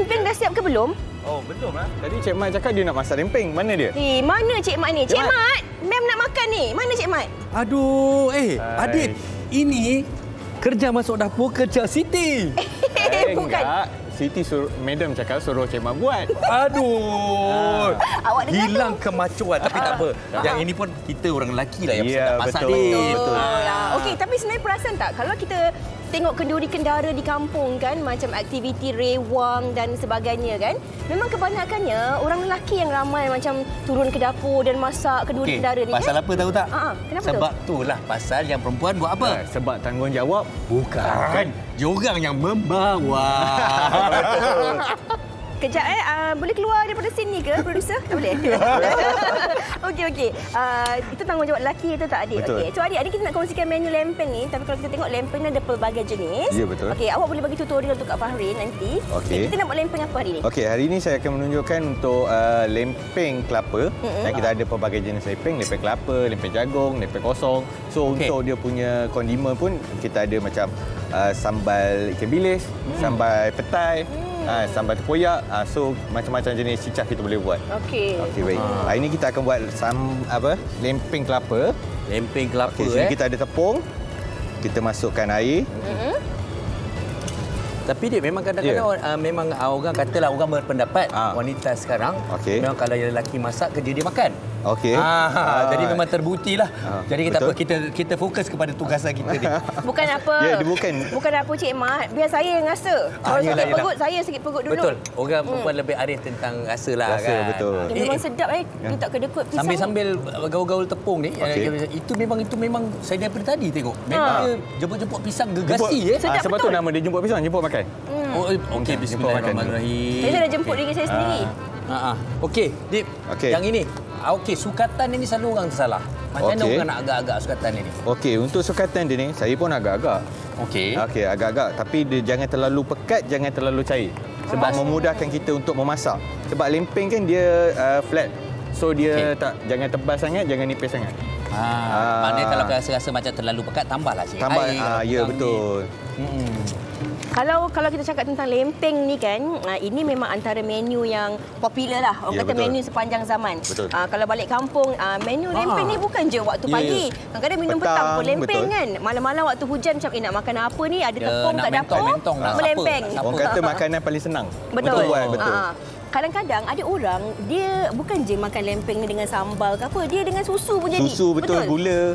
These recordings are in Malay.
lempeng dah siap ke belum? Oh, belum lah. Tadi Cik Mat cakap dia nak masak lempeng. Mana dia? Mana Cik Mat ni? Cik Mat, Mem nak makan ni. Mana Cik Mat? Aduh, Adib. Ini kerja masuk dapur kerja Siti. Bukan. Enggak. Siti suruh, Madam cakap suruh Cik Mat buat. Aduh. Awak dengar hilang tu? kemacuan. Tapi tak apa. Yang ini pun kita orang lelaki lah yang Ya, nak masak betul. ni. Betul. Okey, tapi sebenarnya perasan tak kalau kita tengok kenduri kendara di kampung kan, macam aktiviti rewang dan sebagainya kan, memang kebanyakannya orang lelaki yang ramai macam turun ke dapur dan masak kenduri kendara ni pasal kan? apa tahu tak? Kenapa Sebab itulah pasal yang perempuan buat apa? Sebab tanggungjawab Bukan. Diorang yang membawa. Kejap boleh keluar daripada sini ke producer? Tak boleh. Okey. Itu tanggungjawab lelaki itu tak Adik? Betul. Okey. So Adik kita nak kongsikan menu lempeng ni, tapi kalau kita tengok lempeng ni ada pelbagai jenis. Ya, betul. Okey, awak boleh bagi tutorial untuk Kak Fahrin nanti. Okey. Kita nak buat lempeng apa hari ni? Okey, hari ini saya akan menunjukkan untuk lempeng kelapa. Dan kita ada pelbagai jenis lempeng, lempeng kelapa, lempeng jagung, lempeng kosong. So untuk dia punya kondimen pun kita ada macam sambal ikan bilis, sambal petai, sambal tempoyak. So macam-macam jenis cicah kita boleh buat. Okey. Okey, baik. Hari ini kita akan buat lempeng kelapa. Lempeng kelapa. Okey, sini kita ada tepung. Kita masukkan air. Tapi dia memang kadang-kadang memang orang katalah orang berpendapat wanita sekarang memang kalau yang lelaki masak kerja dia makan. Okey. Jadi memang terbuktilah. Jadi kita betul. kita fokus kepada tugasan kita ni. Bukan apa. Ya, dia bukan. Bukan apa Cik Mat. Biar saya yang rasa. Kalau sakit perut, saya sakit perut dulu. Betul. Orang perempuan lebih arif tentang rasa lah Rasa, kan. betul. Dia memang sedap Dia tak kedekut pisang. Sambil-sambil gaul-gaul tepung ni, itu memang saya daripada tadi tengok. Memang dia jemput-jemput pisang gegasi Sedap sebab betul. tu nama dia jemput pisang, jemput makan. Okey, bismillahirrahmanirrahim. Saya dah jemput diri saya sendiri. Okey, Dip. Yang ini. Okey, sukatan ini selalu orang tersalah. Macam mana orang nak agak-agak sukatan ini? Okey, untuk sukatan dia ni, saya pun agak-agak. Okey, agak-agak. Tapi dia jangan terlalu pekat, jangan terlalu cair. Sebab memudahkan kita untuk memasak. Sebab lempeng kan dia flat. So dia jangan tebal sangat, jangan nipis sangat. Maknanya kalau rasa-rasa macam terlalu pekat, tambahlah sikit air. Ya, betul. Kalau kita cakap tentang lempeng ni kan, ini memang antara menu yang popular lah. Orang kata betul. menu sepanjang zaman. Betul. Kalau balik kampung, menu lempeng ni bukan je waktu pagi. Kadang-kadang minum petang pun lempeng kan. Malam-malam waktu hujan macam nak makan apa ni, ada tepung kat dapur, melempeng. Orang kata makanan paling senang. Betul. Betul. Kadang-kadang ada orang, dia bukan je makan lempeng ni dengan sambal ke apa, dia dengan susu pun jadi. Susu, betul. Gula.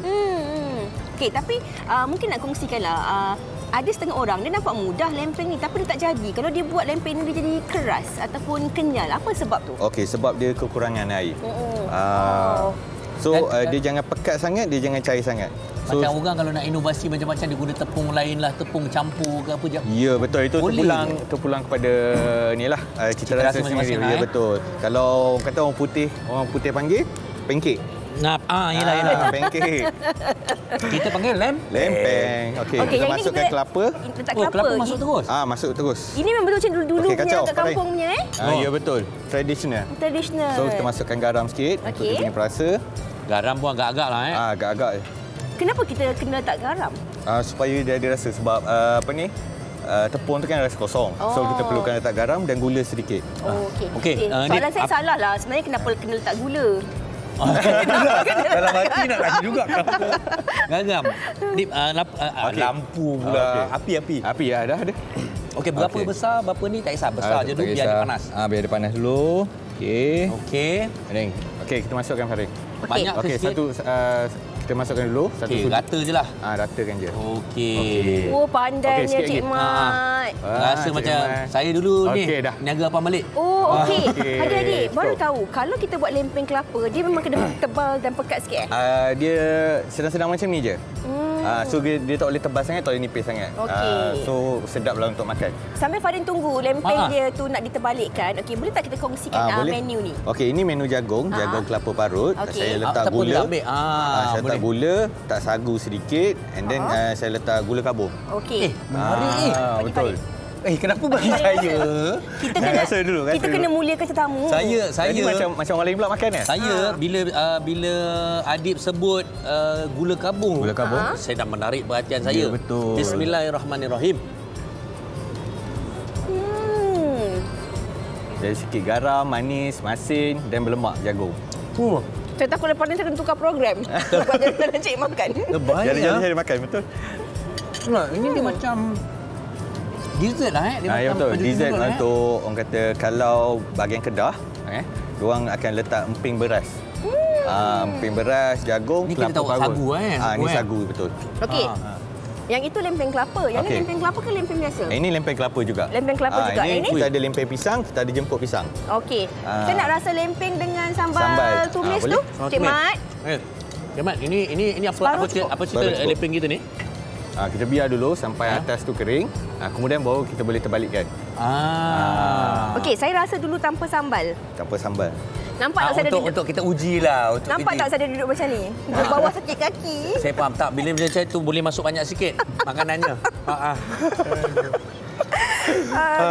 Okey, tapi mungkin nak kongsikanlah. Ada setengah orang, dia nampak mudah lempeng ni, tapi dia tak jadi. Kalau dia buat lempeng ni, dia jadi keras ataupun kenyal. Apa sebab tu? Okey, sebab dia kekurangan air. So, dia jangan pekat sangat, dia jangan cair sangat. Macam orang kalau nak inovasi macam-macam, dia guna tepung lain lah, tepung campur ke apa je. Ya, betul. Itu terpulang kepada inilah cita rasa sendiri. Ya, betul. Kalau kata orang putih panggil pancake. Yelah. Pancake. Kita panggil lempeng. Okey, kita masukkan kelapa. Letak kelapa. Kelapa masuk terus? Masuk terus. Ini memang betul macam dulu punya kat kampung punya Ya, betul. Tradisional. So, kita masukkan garam sikit untuk dia punya perasa. Garam pun agak-agak lah Agak-agak. Kenapa kita kena letak garam? Supaya dia ada rasa. Sebab tepung tu kan rasa kosong. So, kita perlukan letak garam dan gula sedikit. Okey. Soalan saya salah lah. Sebenarnya kenapa kena letak gula? Dalam hati nak lagi juga kamu. Garam. Lampu pula. Api. Api ada. Okey, berapa besar? Berapa ni? Tak kisah. Besar je dulu biar dia panas. Biar dia panas dulu. Okey. Okey, kita masukkan Farid. Banyak ke sikit? Satu kita masukkan dulu. Rata je lah. Ratakan je. Okey. Pandainya Cik Mat. Rasa macam saya dulu ni. Niaga apa balik? Okey. Adik-adik, baru tahu kalau kita buat lempeng kelapa, dia memang kena tebal dan pekat sikit dia sedang-sedang macam ni je. So dia tak boleh tebal sangat, tak boleh nipis sangat. So sedaplah untuk makan. Sambil Farin tunggu lempeng dia tu nak ditebalikkan. Okey, boleh tak kita kongsikan menu ni? Okey, ini menu jagung kelapa parut. Saya letak gula. Saya letak gula, tak sagu sedikit, and then saya letak gula kabung. Okey. Betul. Kenapa bagi saya? Kita kena muliakan tetamu. Saya macam orang lain pula makan Saya bila Adib sebut gula kabung, saya dah menarik perhatian saya. Ya, betul. Bismillahirrahmanirrahim. Jadi sikit garam, manis, masin dan berlemak jagung. Saya takut lepas ni saya kena tukar program. Sebab jangan nak cari makan. Baik ya. Jadi makan, betul. Nah, ini dia macam dessert lah. Dia Ya, betul. Dessert untuk orang kata kalau bahagian Kedah, diorang akan letak emping beras. Emping beras, jagung, ni kelapa parut. Sagu Ini sagu, betul. Okey. Yang itu lempeng kelapa. Yang ni lempeng kelapa ke lempeng biasa? Ini lempeng kelapa juga. Lempeng kelapa juga. Ini kita ada lempeng pisang, kita ada jemput pisang. Okey. Saya nak rasa lempeng dengan sambal tumis tu. Cik Mat. Cik Mat, ini apa cerita lempeng kita ni? Kita biar dulu sampai atas tu kering. Kemudian baru kita boleh terbalikkan. Okey, saya rasa dulu tanpa sambal. Tanpa sambal. Nampak tak saya duduk? Untuk kita ujilah. Nampak tak saya duduk macam ni? Di bawah sakit kaki. Saya faham tak? Bila macam tu boleh masuk banyak sikit makanannya.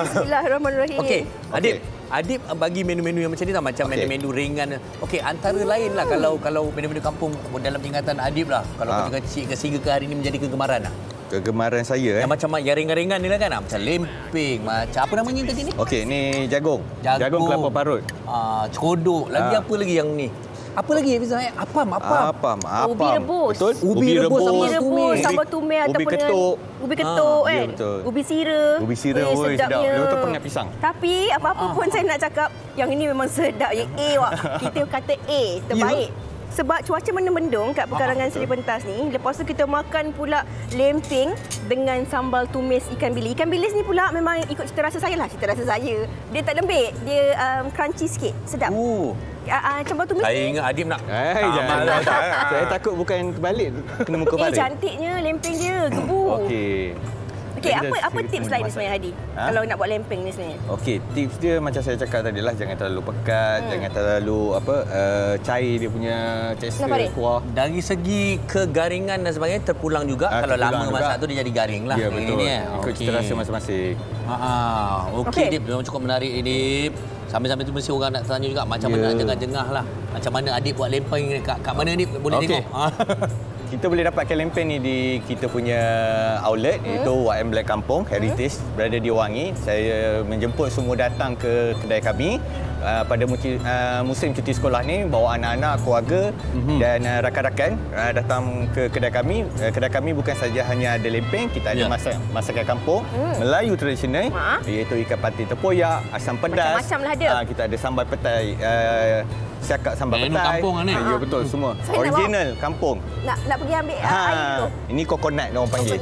Bismillahirrahmanirrahim. Okey, Adib bagi menu-menu yang macam ni tau, macam menu-menu ringan. Okey, antara lain lah kalau menu-menu kampung dalam ingatan Adib lah. Kalau kecil ke sehingga ke hari ini menjadi kegemaran lah. Kegemaran saya yang macam yang ringan-ringan ni lah kan, macam lempeng, macam apa namanya tadi ni? Okey, ni jagung. Jagung kelapa parut. Cekodok. Lagi apa lagi yang ni? Apa lagi Fiza? Apam. Ubi rebus. Betul. Ubi rebus sambal tumis ataupun ketuk. Ubi ketuk kan. Ya, betul. Ubi sira. Ubi sira, sedap. Lepas tu pengat pisang. Tapi apa-apa pun saya nak cakap, yang ini memang sedap. Yang A wak. Kita kata A, terbaik. Sebab cuaca mendung kat pekarangan Seri Pentas ni. Lepas tu kita makan pula lempeng dengan sambal tumis ikan bilis. Ikan bilis ni pula memang ikut cita rasa saya lah. Cita rasa saya. Dia tak lembik. Dia crunchy sikit. Sedap. Sambal tumis saya ingat Adib nak. Jangan. Saya takut bukan kebalik. Kena muka balik. Cantiknya lempeng dia. Gebu. Okey, apa tips lain sebenarnya Hadi? Kalau nak buat lempeng ni sebenarnya? Okey, tips dia macam saya cakap tadi lah, jangan terlalu pekat, jangan terlalu cair dia punya tekstur kuah. Dari segi kegaringan dan sebagainya terpulang juga. Kalau lama masak tu dia jadi garing lah. Ya, betul. Ikut cita rasa masing-masing. Okey, Dip, memang cukup menarik Dip. Sambil-sambil tu mesti orang nak tanya juga macam mana nak jengah-jengah lah. Macam mana Adib buat lempeng ni? Kat mana Dip? Boleh tengok? Kita boleh dapatkan lempeng ni di kita punya outlet iaitu YM Black Kampung Heritage berada di Wangi. Saya menjemput semua datang ke kedai kami pada musim cuti sekolah ni, bawa anak-anak, keluarga dan rakan-rakan datang ke kedai kami. Kedai kami bukan saja hanya ada lempeng, kita ada masakan kampung Melayu tradisional iaitu ikan patin tempoyak, asam pedas. Macam-macam lah dia. Kita ada sambal petai, siakap sambal petai. Kampung ni. Ya, betul, semua. Original kampung. Nak pergi ambil air tu. Ini coconut orang panggil.